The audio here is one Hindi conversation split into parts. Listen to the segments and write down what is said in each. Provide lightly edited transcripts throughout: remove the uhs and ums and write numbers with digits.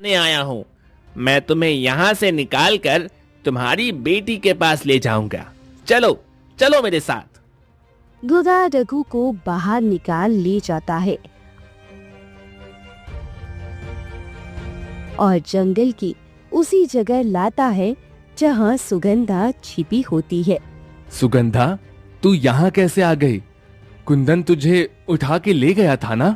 ने आया हूँ। मैं तुम्हें यहाँ से निकाल कर तुम्हारी बेटी के पास ले जाऊंगा। चलो चलो मेरे साथ। गधा रघु को बाहर निकाल ले जाता है और जंगल की उसी जगह लाता है जहाँ सुगंधा छिपी होती है। सुगंधा, तू यहाँ कैसे आ गई? कुंदन तुझे उठा के ले गया था ना?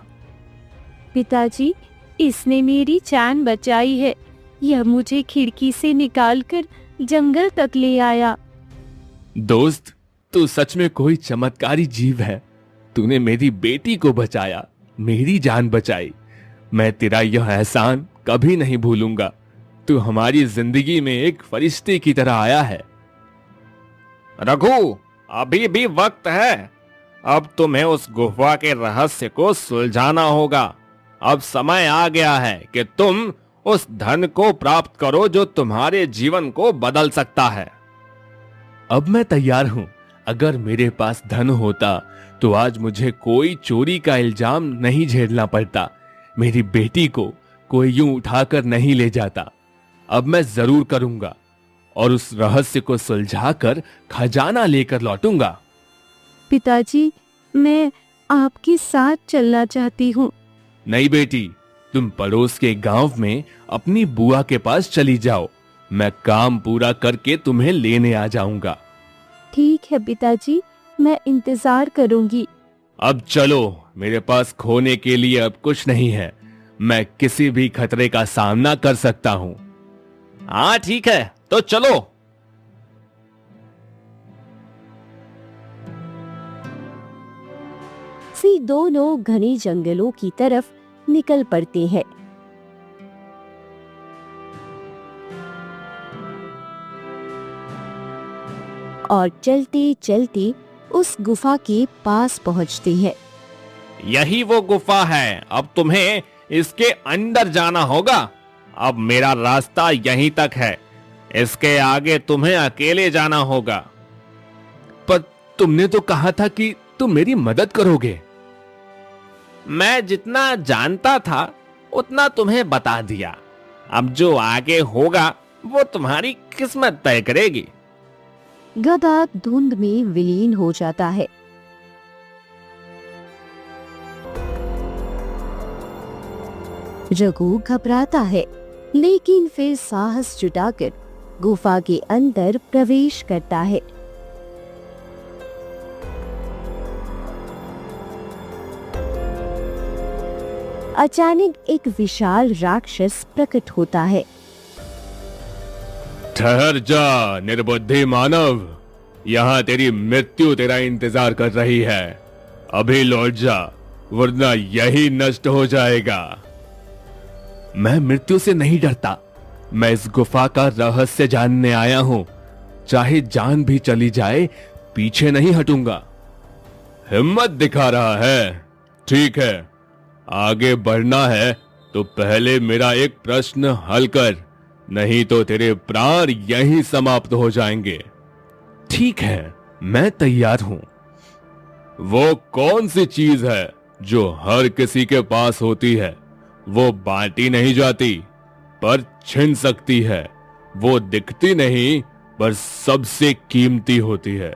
पिताजी, इसने मेरी जान बचाई है। यह मुझे खिड़की से निकालकर जंगल तक ले आया। दोस्त, तू सच में कोई चमत्कारी जीव है। तूने मेरी बेटी को बचाया, मेरी जान बचाई। मैं तेरा यह एहसान कभी नहीं भूलूंगा। तू हमारी जिंदगी में एक फरिश्ते की तरह आया है। रघु, अभी भी वक्त है। अब तुम्हें उस गुफा के रहस्य को सुलझाना होगा। अब समय आ गया है कि तुम उस धन को प्राप्त करो जो तुम्हारे जीवन को बदल सकता है। अब मैं तैयार हूं। अगर मेरे पास धन होता तो आज मुझे कोई चोरी का इल्जाम नहीं झेलना पड़ता। मेरी बेटी को कोई यूं उठाकर नहीं ले जाता। अब मैं जरूर करूंगा और उस रहस्य को सुलझाकर खजाना लेकर लौटूंगा। पिताजी, मैं आपके साथ चलना चाहती हूँ। नहीं बेटी, तुम पड़ोस के गांव में अपनी बुआ के पास चली जाओ। मैं काम पूरा करके तुम्हें लेने आ जाऊंगा। ठीक है पिताजी, मैं इंतजार करूंगी। अब चलो, मेरे पास खोने के लिए अब कुछ नहीं है। मैं किसी भी खतरे का सामना कर सकता हूँ। हाँ ठीक है, तो चलो। सी दोनों घने जंगलों की तरफ निकल पड़ते हैं। और चलते चलते उस गुफा के पास पहुंचते हैं। यही वो गुफा है। अब तुम्हें इसके अंदर जाना होगा। अब मेरा रास्ता यहीं तक है। इसके आगे तुम्हें अकेले जाना होगा। पर तुमने तो कहा था कि तुम मेरी मदद करोगे। मैं जितना जानता था उतना तुम्हें बता दिया। अब जो आगे होगा वो तुम्हारी किस्मत तय करेगी। गधा धुंध में विलीन हो जाता है। रघु घबराता है, लेकिन फिर साहस जुटाकर गुफा के अंदर प्रवेश करता है। अचानक एक विशाल राक्षस प्रकट होता है। ठहर जा निर्बुद्धि मानव, यहाँ तेरी मृत्यु तेरा इंतजार कर रही है। अभी लौट जा, वरना यही नष्ट हो जाएगा। मैं मृत्यु से नहीं डरता। मैं इस गुफा का रहस्य जानने आया हूँ। चाहे जान भी चली जाए, पीछे नहीं हटूंगा। हिम्मत दिखा रहा है? ठीक है, आगे बढ़ना है तो पहले मेरा एक प्रश्न हल कर, नहीं तो तेरे प्राण यहीं समाप्त हो जाएंगे। ठीक है, मैं तैयार हूं। वो कौन सी चीज है जो हर किसी के पास होती है? वो बांटी नहीं जाती पर छिन सकती है। वो दिखती नहीं पर सबसे कीमती होती है।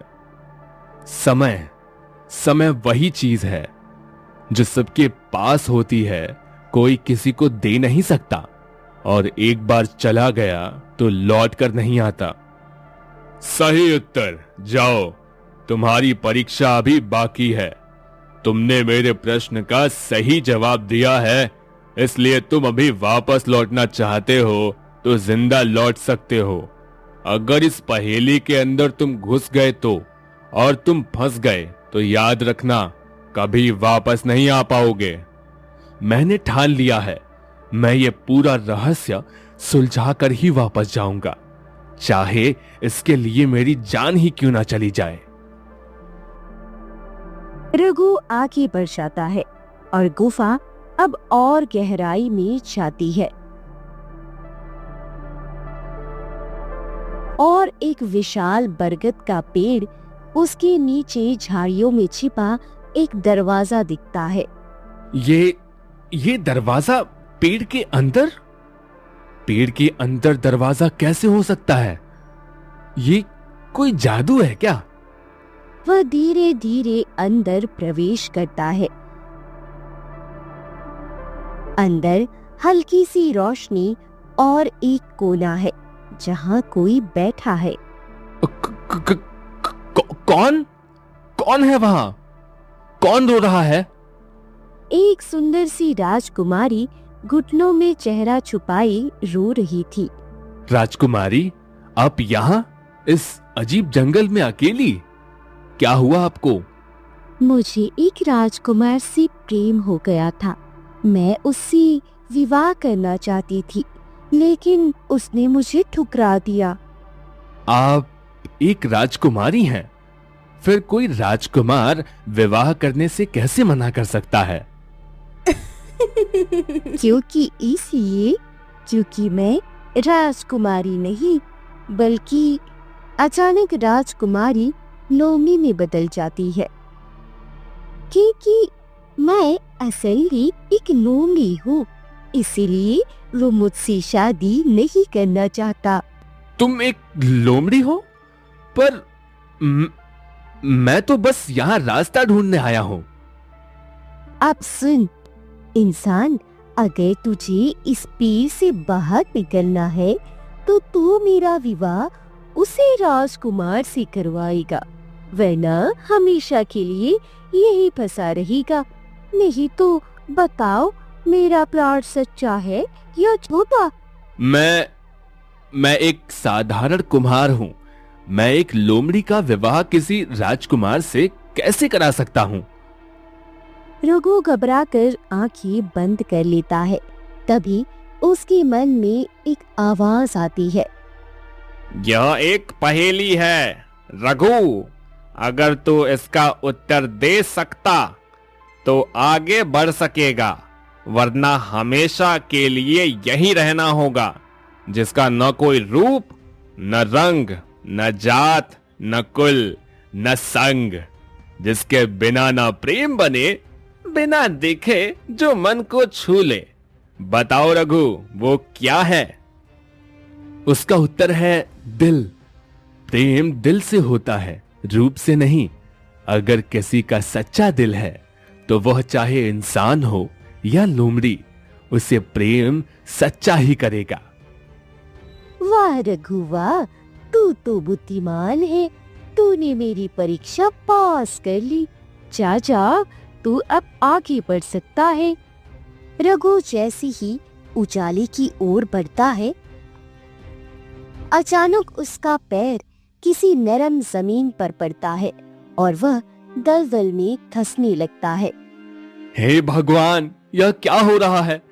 समय। समय वही चीज है जो सबके पास होती है, कोई किसी को दे नहीं सकता, और एक बार चला गया तो लौट कर नहीं आता। सही उत्तर। जाओ, तुम्हारी परीक्षा अभी बाकी है। तुमने मेरे प्रश्न का सही जवाब दिया है, इसलिए तुम अभी वापस लौटना चाहते हो तो जिंदा लौट सकते हो। अगर इस पहेली के अंदर तुम घुस गए तो, और तुम फंस गए तो याद रखना, कभी वापस नहीं आ पाओगे। मैंने ठान लिया है, मैं ये पूरा रहस्य सुलझा कर ही वापस जाऊंगा, चाहे इसके लिए मेरी जान ही क्यों ना चली जाए। रघु आगे बढ़ जाता है और गुफा अब और गहराई में जाती है और एक विशाल बरगद का पेड़, उसके नीचे झाड़ियों में छिपा एक दरवाजा दिखता है। ये दरवाजा पेड़ के अंदर? पेड़ के अंदर दरवाजा कैसे हो सकता है? ये कोई जादू है क्या? वह धीरे धीरे अंदर प्रवेश करता है। अंदर हल्की सी रोशनी और एक कोना है जहाँ कोई बैठा है। कौन कौन है वहां? कौन रो रहा है? एक सुंदर सी राजकुमारी घुटनों में चेहरा छुपाई रो रही थी। राजकुमारी, आप यहाँ इस अजीब जंगल में अकेली? क्या हुआ आपको? मुझे एक राजकुमार से प्रेम हो गया था। मैं उससे विवाह करना चाहती थी, लेकिन उसने मुझे ठुकरा दिया। आप एक राजकुमारी हैं, फिर कोई राजकुमार विवाह करने से कैसे मना कर सकता है? क्योंकि मैं राजकुमारी नहीं, बल्कि अचानक राजकुमारी लोमड़ी में बदल जाती है। क्योंकि मैं असल में एक लोमड़ी हूँ, इसीलिए वो मुझसे शादी नहीं करना चाहता। तुम एक लोमड़ी हो? पर मैं तो बस यहाँ रास्ता ढूंढने आया हूँ। अब सुन इंसान, अगर तुझे इस पेड़ से बाहर निकलना है तो तू मेरा विवाह उसे राजकुमार से करवाएगा, वरना हमेशा के लिए यही फंसा रहेगा। नहीं तो बताओ, मेरा प्लाट सच्चा है या झूठा? मैं एक साधारण कुम्हार हूँ। मैं एक लोमड़ी का विवाह किसी राजकुमार से कैसे करा सकता हूँ? रघु घबराकर आंखें बंद कर लेता है। तभी उसके मन में एक आवाज आती है। यह एक पहेली है रघु, अगर तू इसका उत्तर दे सकता तो आगे बढ़ सकेगा, वरना हमेशा के लिए यही रहना होगा, जिसका न कोई रूप, न रंग, न जात, न कुल, न संग, जिसके बिना न प्रेम बने, बिना देखे जो मन को छू ले। बताओ रघु, वो क्या है? उसका उत्तर है दिल। प्रेम दिल से होता है, रूप से नहीं। अगर किसी का सच्चा दिल है तो वह चाहे इंसान हो या लोमड़ी, उसे प्रेम सच्चा ही करेगा। वाह रघु वाह, तू तो बुद्धिमान है। तूने मेरी परीक्षा पास कर ली। जा जा, तू अब आगे बढ़ सकता है। रघु जैसे ही उजाले की ओर बढ़ता है, अचानक उसका पैर किसी नरम जमीन पर पड़ता है और वह दलदल में धंसने लगता है। हे भगवान, यह क्या हो रहा है?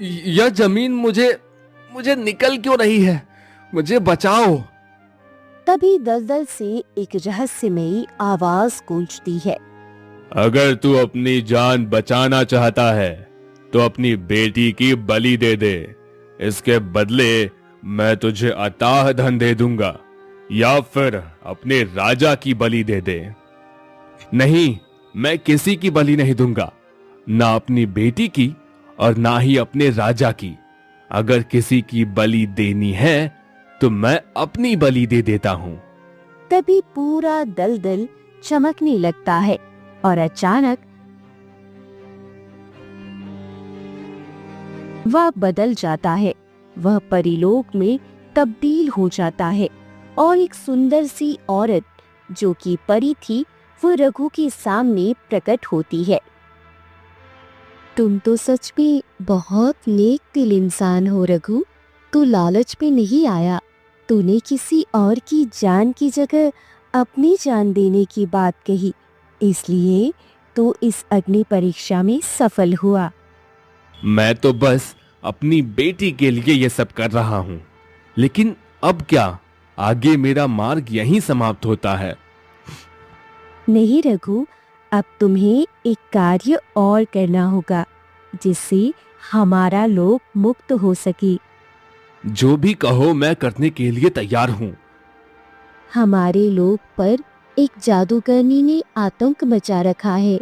यह जमीन मुझे निकल क्यों रही है? मुझे बचाओ। तभी दलदल से एक रहस्यमयी आवाज गूंजती है। अगर तू अपनी जान बचाना चाहता है तो अपनी बेटी की बलि दे दे। इसके बदले मैं तुझे अथाह धन दे दूंगा, या फिर अपने राजा की बलि दे दे। नहीं, मैं किसी की बलि नहीं दूंगा, ना अपनी बेटी की और ना ही अपने राजा की। अगर किसी की बलि देनी है तो मैं अपनी बलि दे देता हूँ। तभी पूरा दलदल चमकने लगता है और अचानक वह बदल जाता है। वह परीलोक में तब्दील हो जाता है और एक सुंदर सी औरत जो कि परी थी, वो रघु के सामने प्रकट होती है। तुम तो सच में बहुत नेक दिल इंसान हो रघु। तू लालच में नहीं आया। तूने किसी और की जान की जगह अपनी जान देने की बात कही, इसलिए तो इस अग्नि परीक्षा में सफल हुआ। मैं तो बस अपनी बेटी के लिए ये सब कर रहा हूँ, लेकिन अब क्या? आगे मेरा मार्ग यहीं समाप्त होता है। नहीं रघु, अब तुम्हें एक कार्य और करना होगा जिससे हमारा लोक मुक्त हो सके। जो भी कहो, मैं करने के लिए तैयार हूँ। हमारे लोक पर एक जादूगरनी ने आतंक मचा रखा है।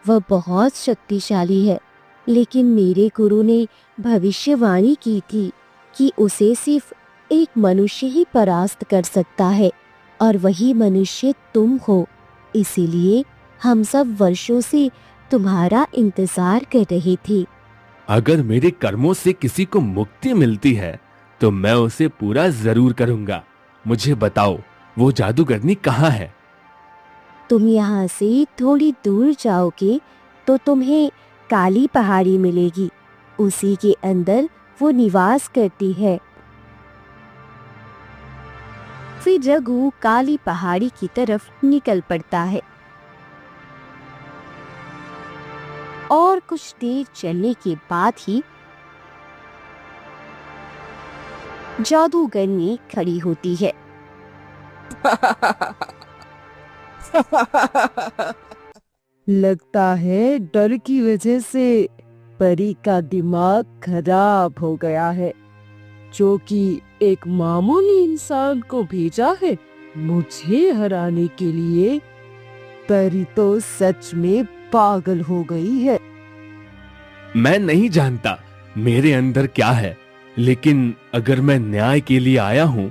वह बहुत शक्तिशाली है, लेकिन मेरे गुरु ने भविष्यवाणी की थी कि उसे सिर्फ एक मनुष्य ही परास्त कर सकता है और वही मनुष्य तुम हो। इसीलिए हम सब वर्षों से तुम्हारा इंतजार कर रहे थे। अगर मेरे कर्मों से किसी को मुक्ति मिलती है तो मैं उसे पूरा जरूर करूंगा। मुझे बताओ, वो जादूगरनी कहाँ है? तुम यहाँ से थोड़ी दूर जाओगे तो तुम्हें काली पहाड़ी मिलेगी। उसी के अंदर वो निवास करती है। फिर रघु काली पहाड़ी की तरफ निकल पड़ता है और कुछ देर चलने के बाद ही जादूगरनी खड़ी होती है। लगता है डर की वजह से परी का दिमाग खराब हो गया है, जो कि एक मामूली इंसान को भेजा है मुझे हराने के लिए। परी तो सच में पागल हो गई है। मैं नहीं जानता मेरे अंदर क्या है, लेकिन अगर मैं न्याय के लिए आया हूं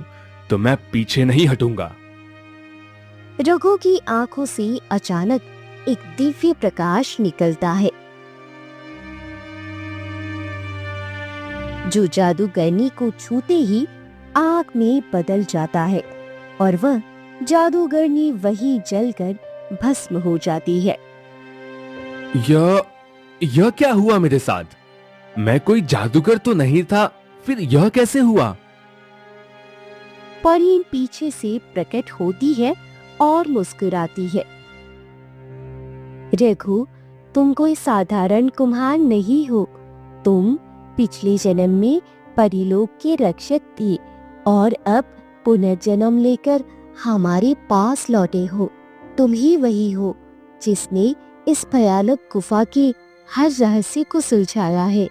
तो मैं पीछे नहीं हटूंगा। रघु की आंखों से अचानक एक दिव्य प्रकाश निकलता है, जो जादूगरनी को छूते ही आग में बदल जाता है और वह जादूगरनी वहीं जलकर भस्म हो जाती है। यह क्या हुआ मेरे साथ? मैं कोई जादूगर तो नहीं था, फिर यह कैसे हुआ? परी पीछे से प्रकट होती है और मुस्कुराती है। रघु, तुम कोई साधारण कुम्हार नहीं हो। तुम पिछले जन्म में परीलोक के रक्षक थे और अब पुनर्जन्म लेकर हमारे पास लौटे हो। तुम ही वही हो जिसने इस भयानक गुफा के हर रहस्य को सुलझाया है।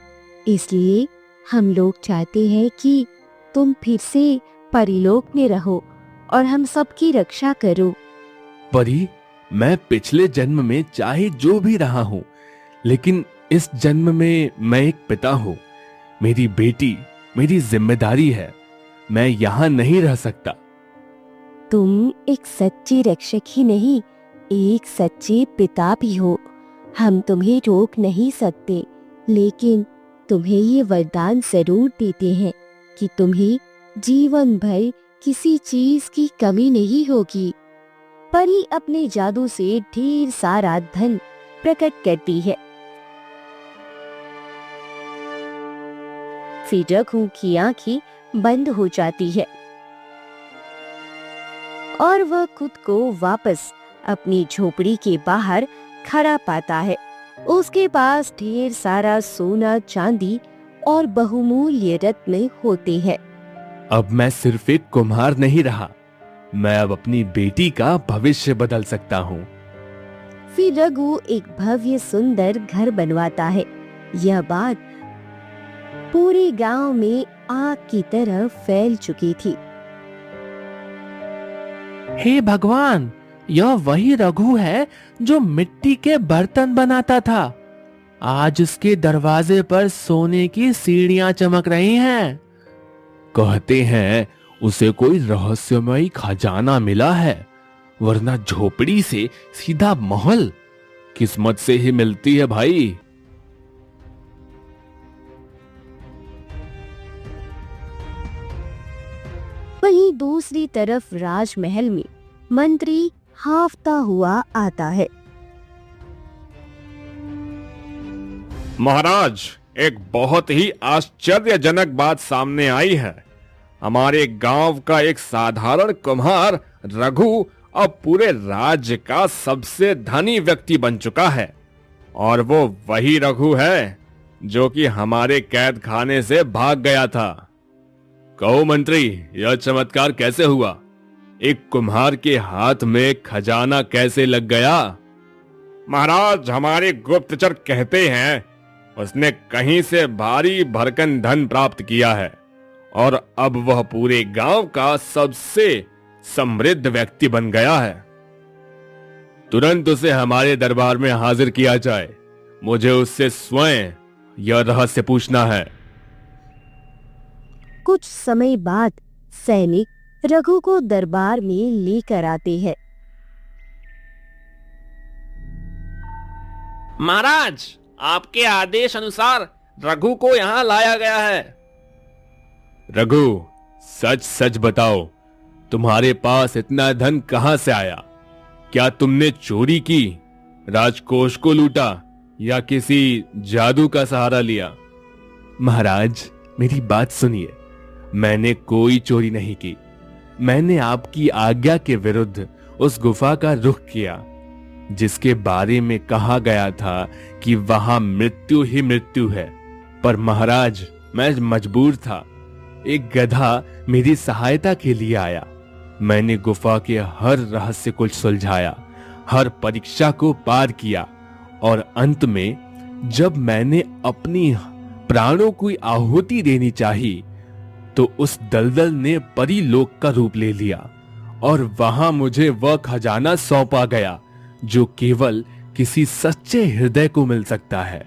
इसलिए हम लोग चाहते हैं कि तुम फिर से परीलोक में रहो और हम सबकी रक्षा करो। परी, मैं पिछले जन्म में चाहे जो भी रहा हूं, लेकिन इस जन्म में मैं एक पिता हूं। मेरी बेटी मेरी जिम्मेदारी है। मैं यहाँ नहीं रह सकता। तुम एक सच्चे रक्षक ही नहीं, एक सच्चे पिता भी हो। हम तुम्हें रोक नहीं सकते, लेकिन तुम्हें ये वरदान जरूर देते हैं कि तुम्हें जीवन भर किसी चीज की कमी नहीं होगी। परी अपने जादू से ढेर सारा धन प्रकट करती है। फिर रघु की आंखें बंद हो जाती है और वह खुद को वापस अपनी झोपड़ी के बाहर खड़ा पाता है। उसके पास ढेर सारा सोना, चांदी और बहुमूल्य रत्न होते हैं। अब मैं सिर्फ एक कुम्हार नहीं रहा, मैं अब अपनी बेटी का भविष्य बदल सकता हूँ। फिर रघु एक भव्य सुंदर घर बनवाता है। यह बात पूरे गांव में आग की तरह फैल चुकी थी। हे भगवान, यह वही रघु है जो मिट्टी के बर्तन बनाता था। आज उसके दरवाजे पर सोने की सीढ़ियां चमक रही हैं। कहते हैं उसे कोई रहस्यमयी खजाना मिला है, वरना झोपड़ी से सीधा महल। किस्मत से ही मिलती है भाई। वहीं दूसरी तरफ राजमहल में मंत्री हाफता हुआ आता है। महाराज, एक बहुत ही आश्चर्यजनक बात सामने आई है। हमारे गांव का एक साधारण कुम्हार रघु अब पूरे राज्य का सबसे धनी व्यक्ति बन चुका है, और वो वही रघु है जो कि हमारे कैद खाने से भाग गया था। कहो मंत्री, यह चमत्कार कैसे हुआ? एक कुम्हार के हाथ में खजाना कैसे लग गया? महाराज, हमारे गुप्तचर कहते हैं उसने कहीं से भारी भरकम धन प्राप्त किया है और अब वह पूरे गांव का सबसे समृद्ध व्यक्ति बन गया है। तुरंत उसे हमारे दरबार में हाजिर किया जाए। मुझे उससे स्वयं यह रहस्य पूछना है। कुछ समय बाद सैनिक रघु को दरबार में लेकर आते हैं। महाराज, आपके आदेश अनुसार रघु को यहाँ लाया गया है। रघु, सच सच बताओ, तुम्हारे पास इतना धन कहां से आया? क्या तुमने चोरी की, राजकोष को लूटा या किसी जादू का सहारा लिया? महाराज, मेरी बात सुनिए। मैंने कोई चोरी नहीं की। मैंने आपकी आज्ञा के विरुद्ध उस गुफा का रुख किया जिसके बारे में कहा गया था कि वहां मृत्यु ही मृत्यु है। पर महाराज, मैं मजबूर था। एक गधा मेरी सहायता के लिए आया। मैंने गुफा के हर रहस्य को सुलझाया, हर परीक्षा को पार किया और अंत में जब मैंने अपनी प्राणों की आहुति देनी चाहिए तो उस दलदल ने परीलोक का रूप ले लिया और वहां मुझे वह खजाना सौंपा गया जो केवल किसी सच्चे हृदय को मिल सकता है।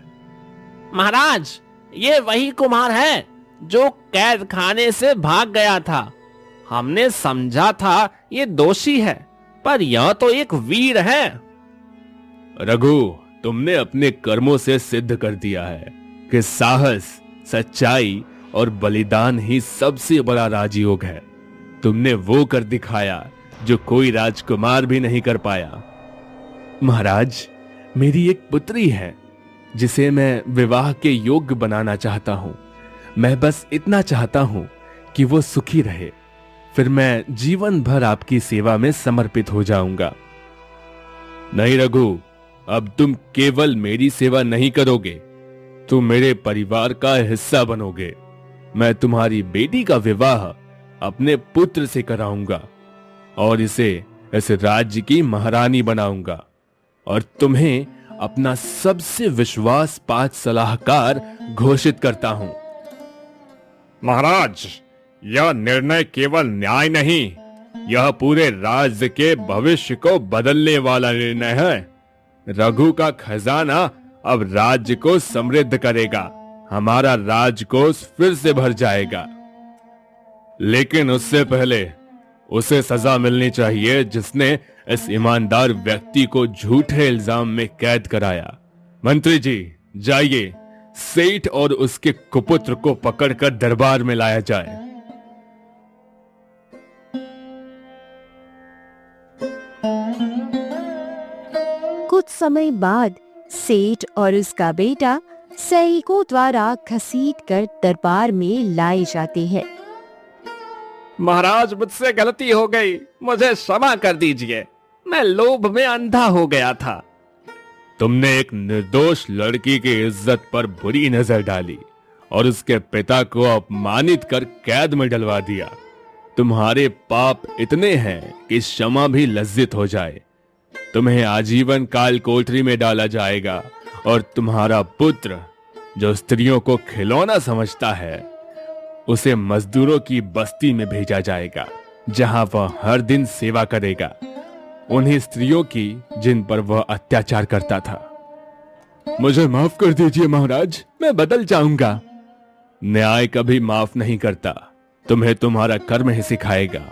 महाराज, ये वही कुम्हार है जो कैद खाने से भाग गया था। हमने समझा था ये दोषी है, पर यह तो एक वीर है। रघु, तुमने अपने कर्मों से सिद्ध कर दिया है कि साहस, सच्चाई और बलिदान ही सबसे बड़ा राजयोग है। तुमने वो कर दिखाया जो कोई राजकुमार भी नहीं कर पाया। महाराज, मेरी एक पुत्री है जिसे मैं विवाह के योग्य बनाना चाहता हूं। मैं बस इतना चाहता हूं कि वो सुखी रहे, फिर मैं जीवन भर आपकी सेवा में समर्पित हो जाऊंगा। नहीं रघु, अब तुम केवल मेरी सेवा नहीं करोगे, तुम मेरे परिवार का हिस्सा बनोगे। मैं तुम्हारी बेटी का विवाह अपने पुत्र से कराऊंगा और इसे इस राज्य की महारानी बनाऊंगा और तुम्हें अपना सबसे विश्वास पात्र सलाहकार घोषित करता हूं। महाराज, यह निर्णय केवल न्याय नहीं, यह पूरे राज्य के भविष्य को बदलने वाला निर्णय है। रघु का खजाना अब राज्य को समृद्ध करेगा। हमारा राजकोष फिर से भर जाएगा। लेकिन उससे पहले उसे सजा मिलनी चाहिए जिसने इस ईमानदार व्यक्ति को झूठे इल्जाम में कैद कराया। मंत्री जी, जाइए, सेठ और उसके कुपुत्र को पकड़कर दरबार में लाया जाए। कुछ समय बाद सेठ और उसका बेटा सैनिकों द्वारा घसीटकर दरबार में लाए जाते हैं। महाराज, मुझसे गलती हो गई, मुझे क्षमा कर दीजिए। मैं लोभ में अंधा हो गया था। तुमने एक निर्दोष लड़की की इज्जत पर बुरी नजर डाली और उसके पिता को अपमानित कर कैद में डलवा दिया। तुम्हारे पाप इतने हैं कि क्षमा भी लज्जित हो जाए। तुम्हें आजीवन काल कोठरी में डाला जाएगा और तुम्हारा पुत्र, जो स्त्रियों को खिलौना समझता है, उसे मजदूरों की बस्ती में भेजा जाएगा जहां वह हर दिन सेवा करेगा, उन्हीं स्त्रियों की जिन पर वह अत्याचार करता था। मुझे माफ कर दीजिए महाराज, मैं बदल जाऊंगा। न्याय कभी माफ नहीं करता, तुम्हें तुम्हारा कर्म ही सिखाएगा।